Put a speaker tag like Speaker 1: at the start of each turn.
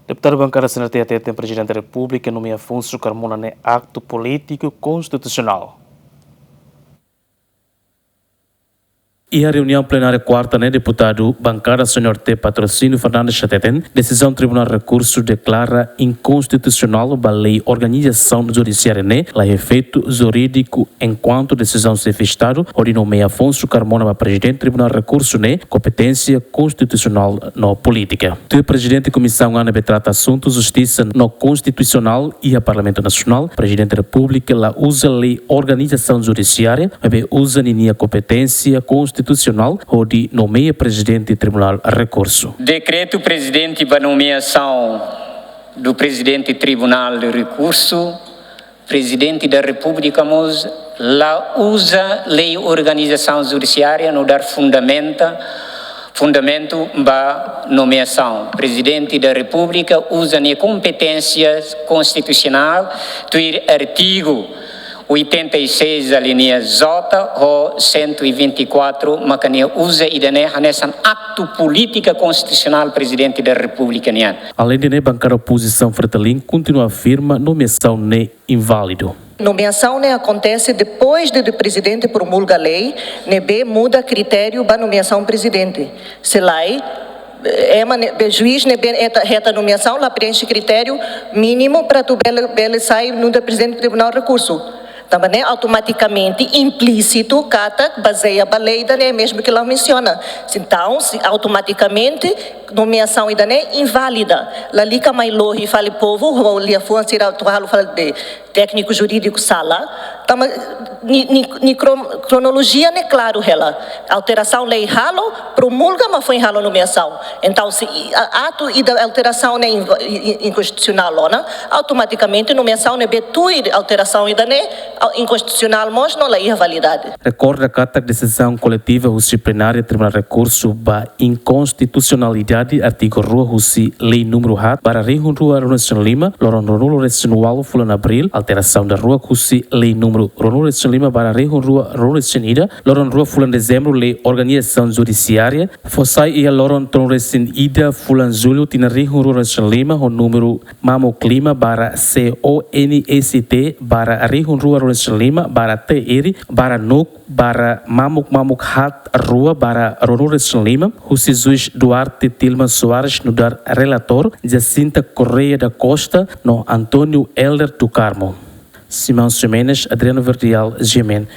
Speaker 1: Deputado bancada Senatete tem Presidente da República nomeia Afonso Carmona no acto político constitucional. E a reunião plenária quarta, deputado bancada senhor T. Patrocínio Fernandes Chateten, decisão Tribunal Recurso declara inconstitucional a lei Organização Judiciária, lá efeito jurídico enquanto decisão se Estado, onde nomeia Afonso Carmona para Presidente Tribunal Recurso, competência constitucional na política. Tu Presidente Comissão ANB trata assuntos justiça no Constitucional e a Parlamento Nacional, Presidente da República, lá usa a lei Organização Judiciária, mas usa a competência constitucional onde nomeia Presidente do Tribunal Recurso.
Speaker 2: Decreto Presidente para nomeação do Presidente do Tribunal de Recurso, Presidente da República, mas lá usa lei Organização Judiciária no dar fundamento para nomeação. Presidente da República usa a competência constitucional do artigo 86 a linha J ou 124 macania usa e nessa ato política constitucional Presidente da República.
Speaker 1: Além de bancada oposição Fretalin continua firme nomeação inválido.
Speaker 3: Nomeação acontece depois de o presidente promulga a lei, muda critério para nomeação presidente. Se lá juiz reta nomeação, lá preenche critério mínimo para tu bele sai no presidente do Tribunal de Recurso. Também automaticamente implícito cata baseia a lei mesmo que ela menciona. Então, automaticamente nomeação ainda inválida. Lá lica mais lohi fala povo, ou lia fonte fala de técnico jurídico sala. Ni cronologia é claro ela. Alteração lei ralo promulga mas foi ralo nomeação. Então, se ato e da alteração é inconstitucional, automaticamente nomeação é betuir alteração ainda inconstitucional, mas não é validade.
Speaker 1: Recorda que a decisão coletiva disciplinária Tribunal Recurso ba inconstitucionalidade artigo rua lei número hat para rua Ronaldo Lima loron residual fulano abril alteração da rua lei número Ronaldo Lima para rua Ronaldo Ida loron rua fulano dezembro lei organização judiciária fossai e loron Ida fulano julho tina rua Ronaldo Lima o número mamo clima para CONEST para rua Lima bara TR bara NUC bara mamuk hat rua bara Ronaldo Lima Juiz Duarte Tilman Soares no dar relator Jacinta Correia da Costa no Antônio Helder do Carmo Simão Ximenes Adriano Verdial Gemen